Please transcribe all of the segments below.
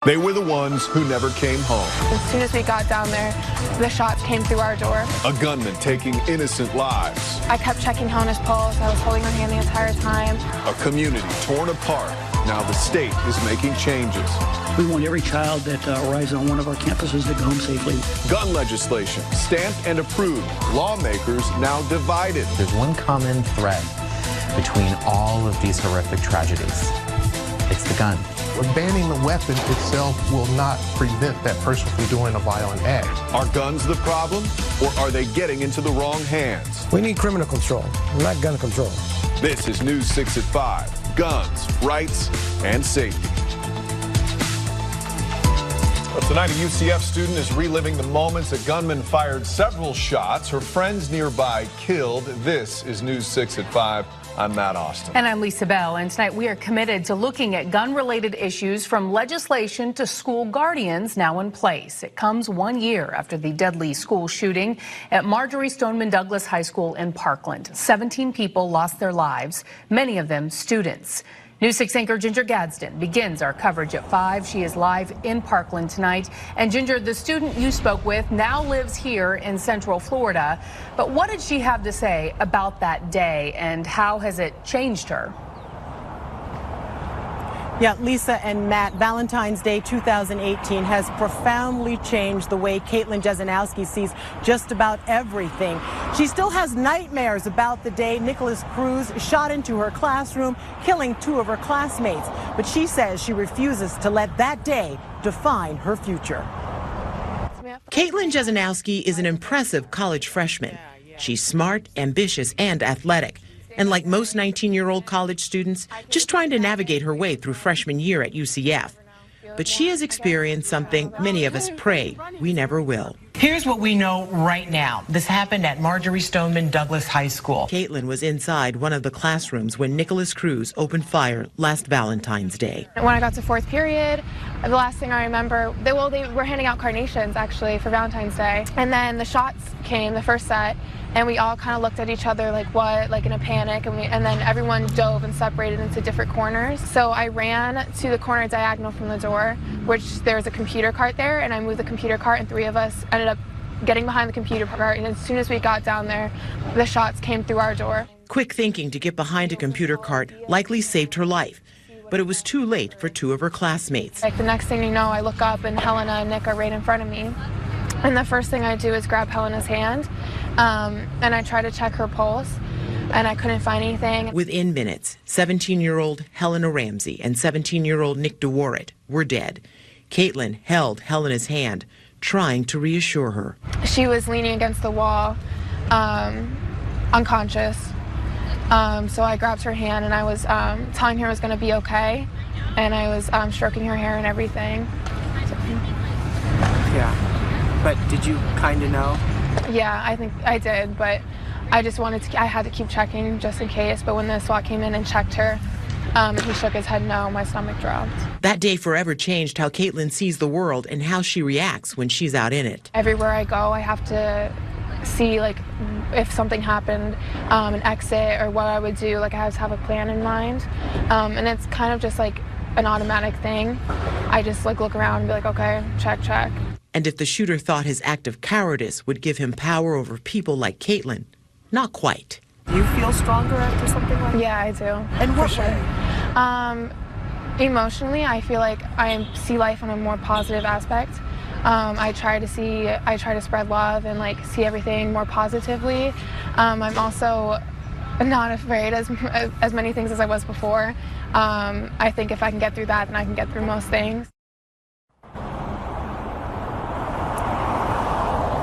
They were the ones who never came home. As soon as we got down there, the shots came through our door. A gunman taking innocent lives. I kept checking Helena's pulse. I was holding her hand the entire time. A community torn apart. Now the state is making changes. We want every child that arrives on one of our campuses to go home safely. Gun legislation stamped and approved. Lawmakers now divided. There's one common thread between all of these horrific tragedies. It's the gun. Banning the weapon itself will not prevent that person from doing a violent act. Are guns the problem, or are they getting into the wrong hands? We need criminal control, not gun control. This is News 6 at 5. Guns, rights, and safety. Well, tonight, a UCF student is reliving the moments a gunman fired several shots. Her friends nearby killed. This is News 6 at 5. I'm Matt Austin. And I'm Lisa Bell. And tonight we are committed to looking at gun-related issues from legislation to school guardians now in place. It comes 1 year after the deadly school shooting at Marjorie Stoneman Douglas High School in Parkland. 17 people lost their lives, many of them students. News 6 anchor Ginger Gadsden begins our coverage at 5. She is live in Parkland tonight. And Ginger, the student you spoke with now lives here in Central Florida. But what did she have to say about that day, and how has it changed her? Yeah, Lisa and Matt, Valentine's Day 2018 has profoundly changed the way Caitlin Jesenowski sees just about everything. She still has nightmares about the day Nicholas Cruz shot into her classroom, killing 2 of her classmates. But she says she refuses to let that day define her future. Caitlin Jesenowski is an impressive college freshman. She's smart, ambitious, and athletic. And like most 19-year-old college students, just trying to navigate her way through freshman year at UCF. But she has experienced something many of us pray we never will. Here's what we know right now. This happened at Marjorie Stoneman Douglas High School. Caitlin was inside one of the classrooms when Nicholas Cruz opened fire last Valentine's Day. When I got to 4th period, the last thing I remember, they were handing out carnations actually for Valentine's Day. And then the shots came, the first set, and we all kind of looked at each other like what, like in a panic, and then everyone dove and separated into different corners. So I ran to the corner diagonal from the door, which there's a computer cart there, and I moved the computer cart, and 3 of us ended up getting behind the computer cart, and as soon as we got down there, the shots came through our door. Quick thinking to get behind a computer cart likely saved her life, but it was too late for 2 of her classmates. Like the next thing you know, I look up and Helena and Nick are right in front of me. And the first thing I do is grab Helena's hand, and I try to check her pulse, and I couldn't find anything. Within minutes, 17-year-old Helena Ramsey and 17-year-old Nick DeWarrett were dead. Caitlin held Helena's hand, trying to reassure her. She was leaning against the wall, unconscious. So I grabbed her hand, and I was telling her it was going to be okay, and I was stroking her hair and everything. So. Yeah. But did you kind of know? Yeah, I think I did, but I just I had to keep checking just in case. But when the SWAT came in and checked her, he shook his head no, my stomach dropped. That day forever changed how Caitlin sees the world and how she reacts when she's out in it. Everywhere I go, I have to see like if something happened, an exit or what I would do. Like I have to have a plan in mind, and it's kind of just like an automatic thing. I just like look around and be like, okay, check. And if the shooter thought his act of cowardice would give him power over people like Caitlin, not quite. Do you feel stronger after something like that? Yeah, I do. And what way? Emotionally, I feel like I see life on a more positive aspect. I try to spread love and like see everything more positively. I'm also not afraid as many things as I was before. I think if I can get through that, then I can get through most things.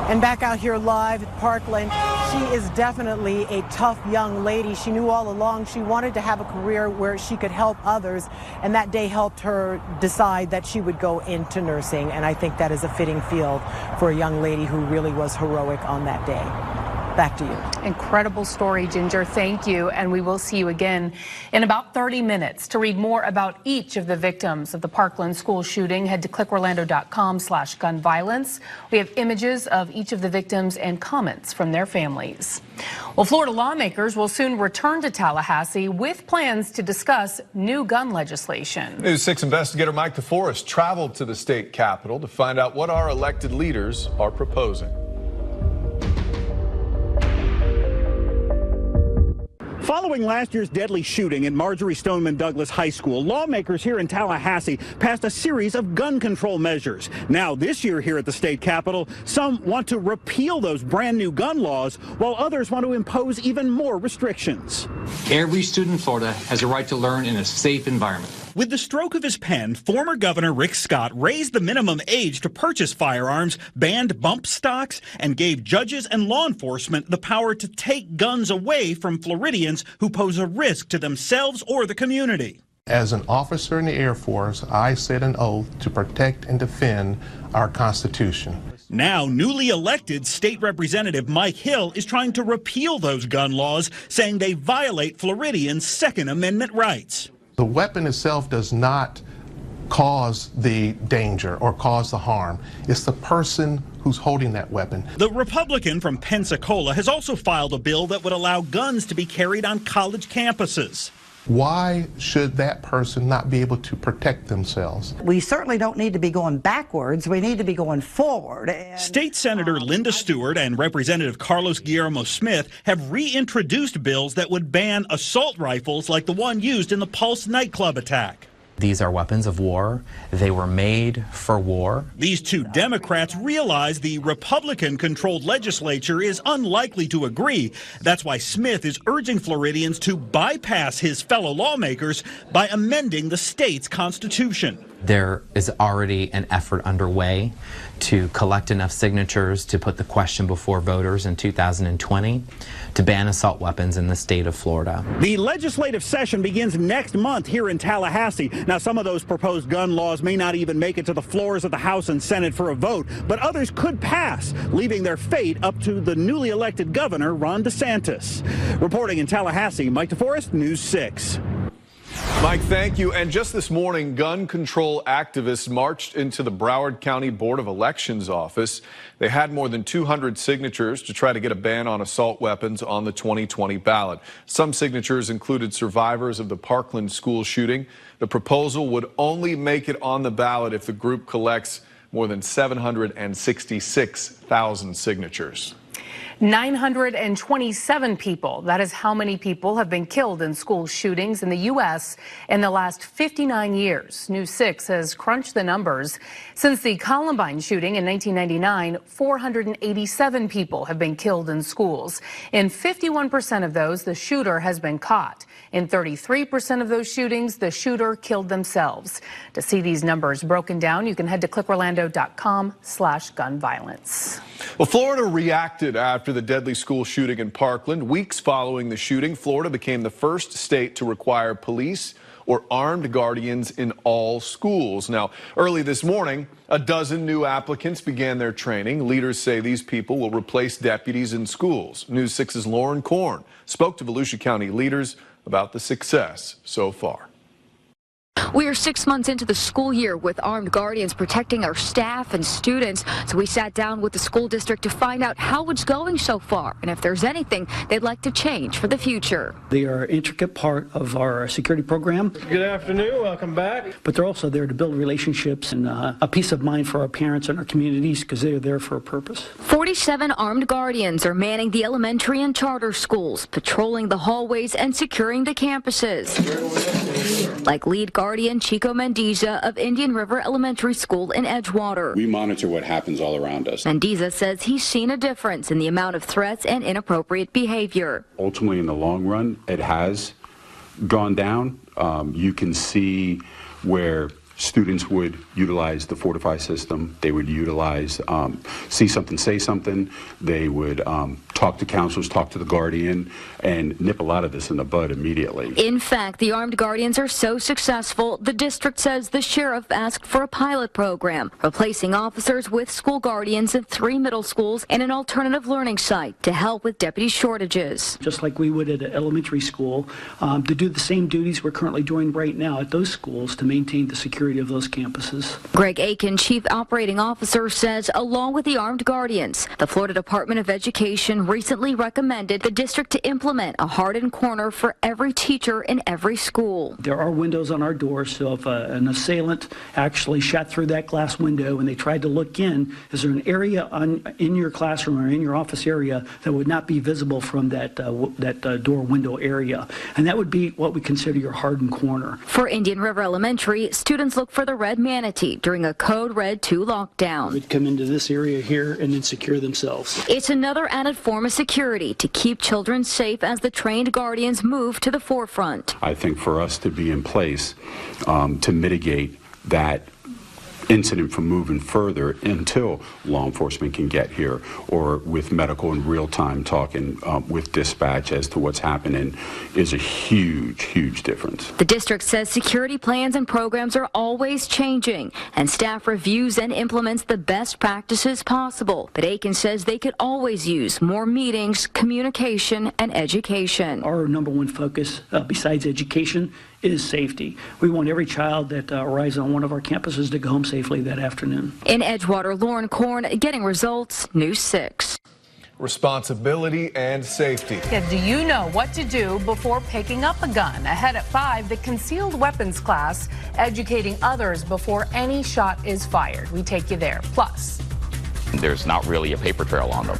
And back out here live at Parkland, she is definitely a tough young lady. She knew all along she wanted to have a career where she could help others, and that day helped her decide that she would go into nursing. And I think that is a fitting field for a young lady who really was heroic on that day. Back to you. Incredible story, Ginger. Thank you. And we will see you again in about 30 minutes. To read more about each of the victims of the Parkland school shooting, head to clickorlando.com/gunviolence. We have images of each of the victims and comments from their families. Well, Florida lawmakers will soon return to Tallahassee with plans to discuss new gun legislation. News 6 investigator Mike DeForest traveled to the state capitol to find out what our elected leaders are proposing. Following last year's deadly shooting in Marjory Stoneman Douglas High School, lawmakers here in Tallahassee passed a series of gun control measures. Now, this year here at the state capitol, some want to repeal those brand new gun laws, while others want to impose even more restrictions. Every student in Florida has a right to learn in a safe environment. With the stroke of his pen, former Governor Rick Scott raised the minimum age to purchase firearms, banned bump stocks, and gave judges and law enforcement the power to take guns away from Floridians who pose a risk to themselves or the community. As an officer in the Air Force, I said an oath to protect and defend our Constitution. Now, newly elected State Representative Mike Hill is trying to repeal those gun laws, saying they violate Floridians' Second Amendment rights. The weapon itself does not cause the danger or cause the harm. It's the person who's holding that weapon. The Republican from Pensacola has also filed a bill that would allow guns to be carried on college campuses. Why should that person not be able to protect themselves? We certainly don't need to be going backwards. We need to be going forward. State Senator Linda Stewart and Representative Carlos Guillermo Smith have reintroduced bills that would ban assault rifles like the one used in the Pulse nightclub attack. These are weapons of war. They were made for war. These two Democrats realize the Republican-controlled legislature is unlikely to agree. That's why Smith is urging Floridians to bypass his fellow lawmakers by amending the state's constitution. There is already an effort underway to collect enough signatures to put the question before voters in 2020 to ban assault weapons in the state of Florida. The legislative session begins next month here in Tallahassee. Now, some of those proposed gun laws may not even make it to the floors of the House and Senate for a vote, but others could pass, leaving their fate up to the newly elected governor, Ron DeSantis. Reporting in Tallahassee, Mike DeForest, News 6. Mike, thank you. And just this morning, gun control activists marched into the Broward County Board of Elections office. They had more than 200 signatures to try to get a ban on assault weapons on the 2020 ballot. Some signatures included survivors of the Parkland school shooting. The proposal would only make it on the ballot if the group collects more than 766,000 signatures. 927 people. That is how many people have been killed in school shootings in the U.S. in the last 59 years. News 6 has crunched the numbers. Since the Columbine shooting in 1999, 487 people have been killed in schools. In 51% of those, the shooter has been caught. In 33% of those shootings, the shooter killed themselves. To see these numbers broken down, you can head to clickorlando.com/gunviolence. Well, Florida reacted after the deadly school shooting in Parkland. Weeks following the shooting, Florida became the first state to require police or armed guardians in all schools. Now, early this morning, a dozen new applicants began their training. Leaders say these people will replace deputies in schools. News 6's Lauren Korn spoke to Volusia County leaders about the success so far. We are 6 months into the school year with armed guardians protecting our staff and students. So we sat down with the school district to find out how it's going so far and if there's anything they'd like to change for the future. They are an intricate part of our security program. Good afternoon. Welcome back. But they're also there to build relationships and a peace of mind for our parents and our communities because they are there for a purpose. 47 armed guardians are manning the elementary and charter schools, patrolling the hallways and securing the campuses. Like lead guardian Chico Mendiza of Indian River Elementary School in Edgewater. We monitor what happens all around us. Mendiza says he's seen a difference in the amount of threats and inappropriate behavior. Ultimately, in the long run, it has gone down. You can see where students would utilize the Fortify system. They would utilize see something, say something. They would talk to counselors, talk to the guardian, and nip a lot of this in the bud immediately. In fact, the armed guardians are so successful, the district says the sheriff asked for a pilot program, replacing officers with school guardians in 3 middle schools and an alternative learning site to help with deputy shortages. Just like we would at an elementary school, to do the same duties we're currently doing right now at those schools to maintain the security of those campuses. Greg Aiken, Chief Operating Officer, says along with the armed guardians, the Florida Department of Education recently recommended the district to implement a hardened corner for every teacher in every school. There are windows on our doors, so if an assailant actually shot through that glass window and they tried to look in, is there an area in your classroom or in your office area that would not be visible from that door window area? And that would be what we consider your hardened corner. For Indian River Elementary, students look for the red manatee during a Code Red 2 lockdown. They'd come into this area here and then secure themselves. It's another added form of security to keep children safe as the trained guardians move to the forefront. I think for us to be in place to mitigate that incident from moving further until law enforcement can get here, or with medical in real time talking with dispatch as to what's happening, is a huge difference. The district says security plans and programs are always changing, and staff reviews and implements the best practices possible. But Aiken says they could always use more meetings, communication, and education. Our number one focus, besides education, is safety. We want every child that arrives on one of our campuses to go home safely that afternoon. In Edgewater, Lauren Korn, getting results, News 6. Responsibility and safety. Yeah, do you know what to do before picking up a gun? Ahead at 5, the concealed weapons class, educating others before any shot is fired. We take you there. Plus, there's not really a paper trail on them.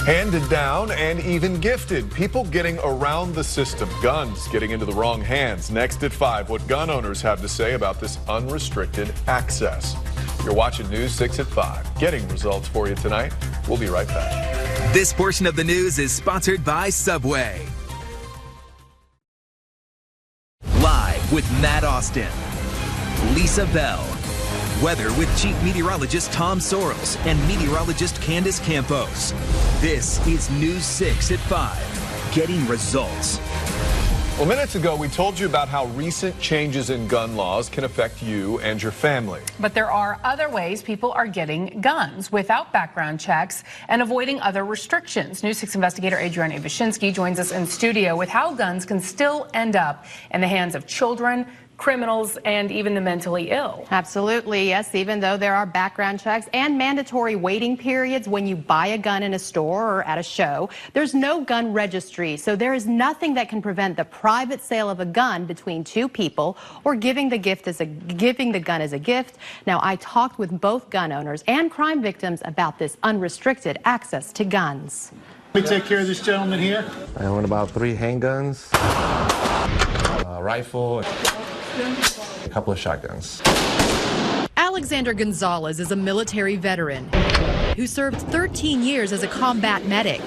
Handed down and even gifted. People getting around the system. Guns getting into the wrong hands. Next at 5, what gun owners have to say about this unrestricted access. You're watching News 6 at 5. Getting results for you tonight. We'll be right back. This portion of the news is sponsored by Subway. Live with Matt Austin, Lisa Bell. Weather with Chief Meteorologist Tom Sorrells and Meteorologist Candace Campos. This is News 6 at 5. Getting results. Well, minutes ago, we told you about how recent changes in gun laws can affect you and your family. but there are other ways people are getting guns without background checks and avoiding other restrictions. News 6 investigator Adriana Ibashinsky joins us in studio with how guns can still end up in the hands of children, criminals, and even the mentally ill. Absolutely, yes, even though there are background checks and mandatory waiting periods when you buy a gun in a store or at a show, there's no gun registry, so there is nothing that can prevent the private sale of a gun between two people or giving the gun as a gift. Now, I talked with both gun owners and crime victims about this unrestricted access to guns. Let me take care of this gentleman here. I own about 3 handguns, a rifle, a couple of shotguns. Alexander Gonzalez is a military veteran who served 13 years as a combat medic.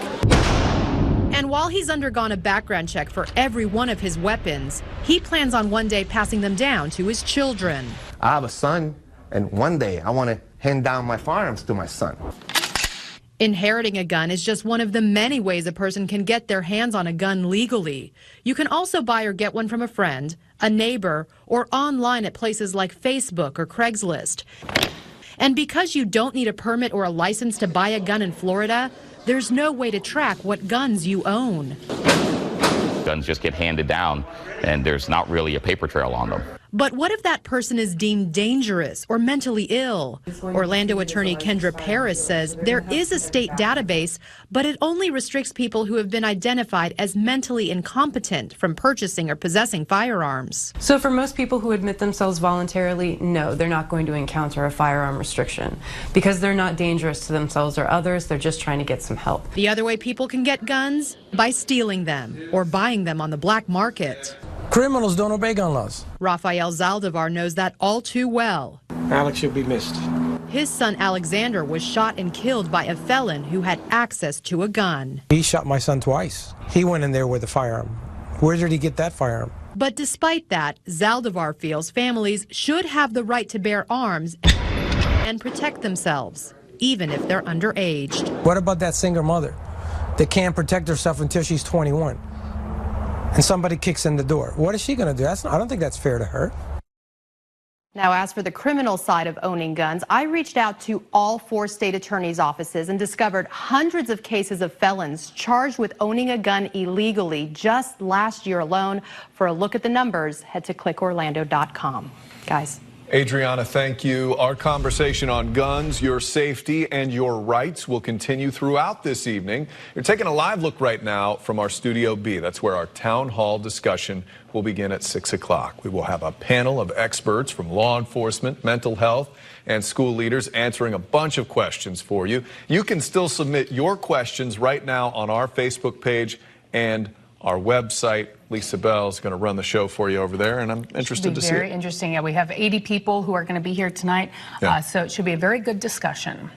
And while he's undergone a background check for every one of his weapons, he plans on one day passing them down to his children. I have a son, and one day I want to hand down my firearms to my son. Inheriting a gun is just one of the many ways a person can get their hands on a gun legally. You can also buy or get one from a friend, a neighbor, or online at places like Facebook or Craigslist. And because you don't need a permit or a license to buy a gun in Florida, there's no way to track what guns you own. Guns just get handed down, and there's not really a paper trail on them. But what if that person is deemed dangerous or mentally ill? Orlando attorney Kendra Paris says there is a state database, but it only restricts people who have been identified as mentally incompetent from purchasing or possessing firearms. So for most people who admit themselves voluntarily, no, they're not going to encounter a firearm restriction because they're not dangerous to themselves or others. They're just trying to get some help. The other way people can get guns? By stealing them or buying them on the black market. Criminals don't obey gun laws. Rafael Zaldivar knows that all too well. Alex should be missed. His son Alexander was shot and killed by a felon who had access to a gun. He shot my son twice. He went in there with a firearm. Where did he get that firearm? But despite that, Zaldivar feels families should have the right to bear arms and protect themselves, even if they're underage. What about that single mother that can't protect herself until she's 21 and somebody kicks in the door? What is she going to do? I don't think that's fair to her. Now, as for the criminal side of owning guns, I reached out to all 4 state attorneys' offices and discovered hundreds of cases of felons charged with owning a gun illegally just last year alone. For a look at the numbers, head to clickorlando.com. Guys. Adriana, thank you. Our conversation on guns, your safety, and your rights will continue throughout this evening. You're taking a live look right now from our Studio B. That's where our town hall discussion will begin at 6 o'clock. We will have a panel of experts from law enforcement, mental health, and school leaders answering a bunch of questions for you. You can still submit your questions right now on our Facebook page and our website. Lisa Bell is going to run the show for you over there, and I'm interested to see it. Very interesting. Yeah, we have 80 people who are going to be here tonight, so it should be a very good discussion.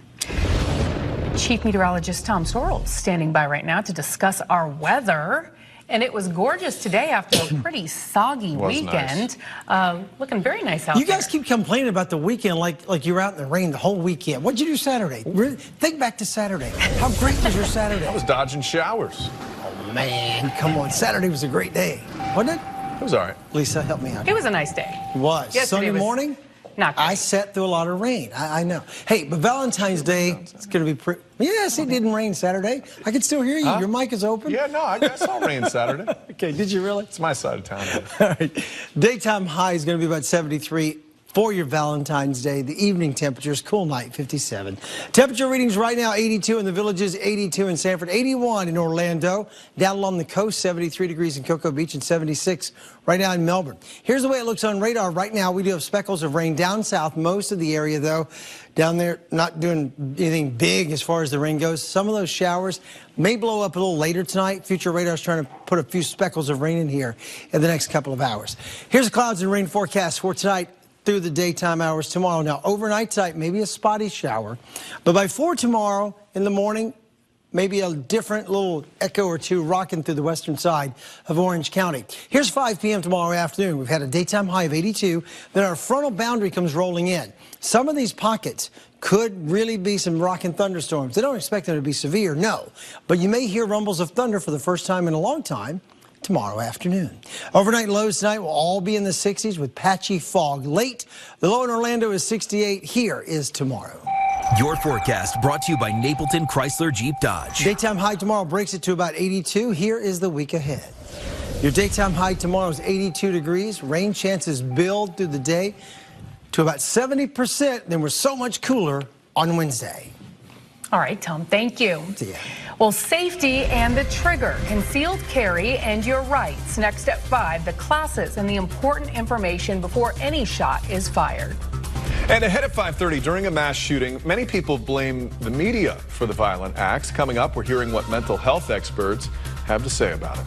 Chief Meteorologist Tom Sorrells standing by right now to discuss our weather. And it was gorgeous today after a pretty soggy weekend. Nice. Looking very nice out there. You guys keep complaining about the weekend like you were out in the rain the whole weekend. What'd you do Saturday? Think back to Saturday. How great was your Saturday? I was dodging showers. Oh, man, come on. Saturday was a great day, wasn't it? It was all right. Lisa, help me out. It was a nice day. It was. Sunday morning? Not great. I sat through a lot of rain. I know. Hey, but Valentine's Day, it's going to be pretty. Yes, it didn't rain Saturday. I can still hear you. Your mic is open. Yeah, no, I saw rain Saturday. Okay, did you really? It's my side of town. All right. Daytime high is going to be about 73 for your Valentine's Day. The evening temperatures, cool night, 57. Temperature readings right now, 82 in the Villages, 82 in Sanford, 81 in Orlando. Down along the coast, 73 degrees in Cocoa Beach and 76 right now in Melbourne. Here's the way it looks on radar right now. We do have speckles of rain down south, most of the area, though. Down there, not doing anything big as far as the rain goes. Some of those showers may blow up a little later tonight. Future radar is trying to put a few speckles of rain in here in the next couple of hours. Here's the clouds and rain forecast for tonight through the daytime hours tomorrow. Now, overnight tonight, maybe a spotty shower. But by 4 tomorrow in the morning, maybe a different little echo or two rocking through the western side of Orange County. Here's 5 p.m. tomorrow afternoon. We've had a daytime high of 82. Then our frontal boundary comes rolling in. Some of these pockets could really be some rocking thunderstorms. They don't expect them to be severe, no. But you may hear rumbles of thunder for the first time in a long time tomorrow afternoon. Overnight lows tonight will all be in the 60s with patchy fog late. The low in Orlando is 68. Here is tomorrow. Your forecast brought to you by Napleton Chrysler Jeep Dodge. Daytime high tomorrow breaks it to about 82. Here is the week ahead. Your daytime high tomorrow is 82 degrees. Rain chances build through the day to about 70%. Then we're so much cooler on Wednesday. All right, Tom, thank you. See ya. Well, safety and the trigger, concealed carry and your rights. Next at 5, the classes and the important information before any shot is fired. And ahead at 5:30, during a mass shooting, many people blame the media for the violent acts. Coming up, we're hearing what mental health experts have to say about it.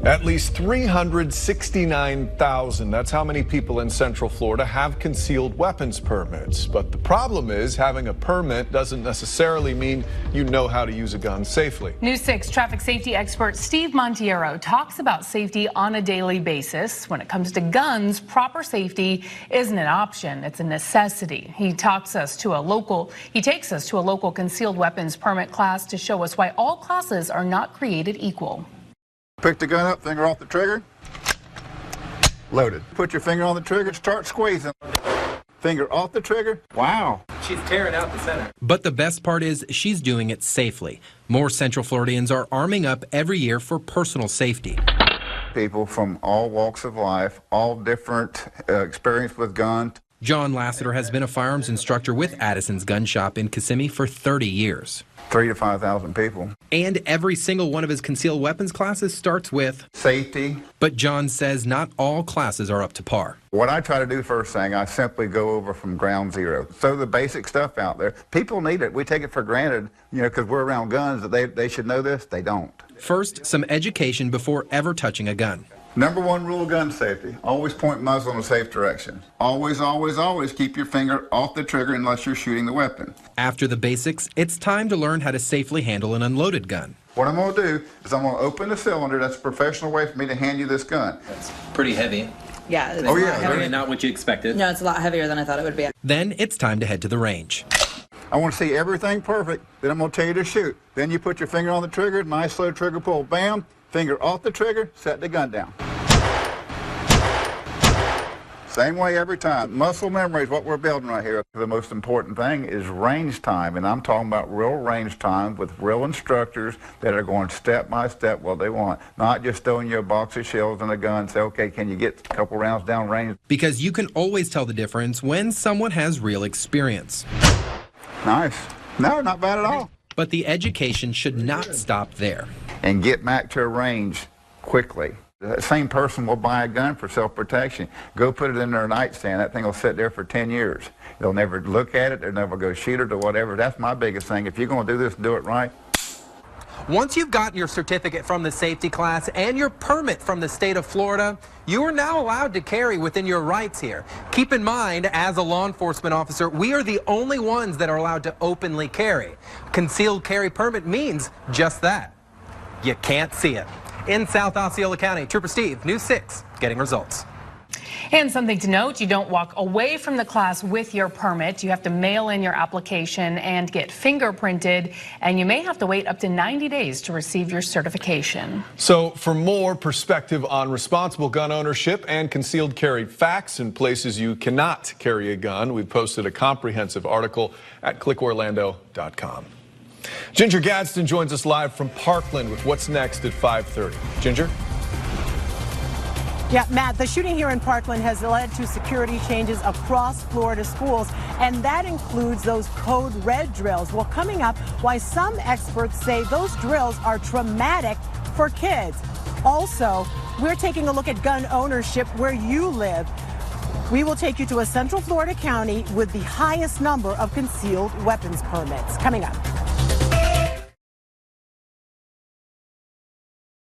At least 369,000, that's how many people in Central Florida have concealed weapons permits. But the problem is having a permit doesn't necessarily mean you know how to use a gun safely. News 6 traffic safety expert Steve Montiero talks about safety on a daily basis. When it comes to guns, proper safety isn't an option, it's a necessity. He takes us to a local concealed weapons permit class to show us why all classes are not created equal. Pick the gun up, finger off the trigger, loaded. Put your finger on the trigger, start squeezing. Finger off the trigger, wow. She's tearing out the center. But the best part is she's doing it safely. More Central Floridians are arming up every year for personal safety. People from all walks of life, all different experience with guns. John Lassiter has been a firearms instructor with Addison's Gun Shop in Kissimmee for 30 years. 3,000 to 5,000 people. And every single one of his concealed weapons classes starts with safety. But John says not all classes are up to par. What I try to do first thing, I simply go over from ground zero. So the basic stuff out there, people need it. We take it for granted, because we're around guns, that they should know this. They don't. First, some education before ever touching a gun. Number 1 rule of gun safety, always point muzzle in a safe direction. Always, always, always keep your finger off the trigger unless you're shooting the weapon. After the basics, it's time to learn how to safely handle an unloaded gun. What I'm going to do is I'm going to open the cylinder. That's a professional way for me to hand you this gun. That's pretty heavy. Yeah. It's Really not what you expected. No, it's a lot heavier than I thought it would be. Then it's time to head to the range. I want to see everything perfect. Then I'm going to tell you to shoot. Then you put your finger on the trigger, nice slow trigger pull. Bam, finger off the trigger, set the gun down. Same way every time. Muscle memory is what we're building right here. The most important thing is range time, and I'm talking about real range time with real instructors that are going step by step what they want, not just throwing you a box of shells and a gun and say, okay, can you get a couple rounds down range? Because you can always tell the difference when someone has real experience. Nice. No, not bad at all. But the education should not stop there. And get back to a range quickly. The same person will buy a gun for self-protection. Go put it in their nightstand. That thing will sit there for 10 years. They'll never look at it. They'll never go shoot it or whatever. That's my biggest thing. If you're going to do this, do it right. Once you've gotten your certificate from the safety class and your permit from the state of Florida, you are now allowed to carry within your rights here. Keep in mind, as a law enforcement officer, we are the only ones that are allowed to openly carry. Concealed carry permit means just that. You can't see it. In South Osceola County, Trooper Steve, News 6, getting results. And something to note, you don't walk away from the class with your permit. You have to mail in your application and get fingerprinted, and you may have to wait up to 90 days to receive your certification. So for more perspective on responsible gun ownership and concealed carry facts in places you cannot carry a gun, we've posted a comprehensive article at clickorlando.com. Ginger Gadsden joins us live from Parkland with what's next at 5:30. Ginger? Yeah, Matt, the shooting here in Parkland has led to security changes across Florida schools, and that includes those code red drills. Well, coming up, why some experts say those drills are traumatic for kids. Also, we're taking a look at gun ownership where you live. We will take you to a Central Florida county with the highest number of concealed weapons permits. Coming up.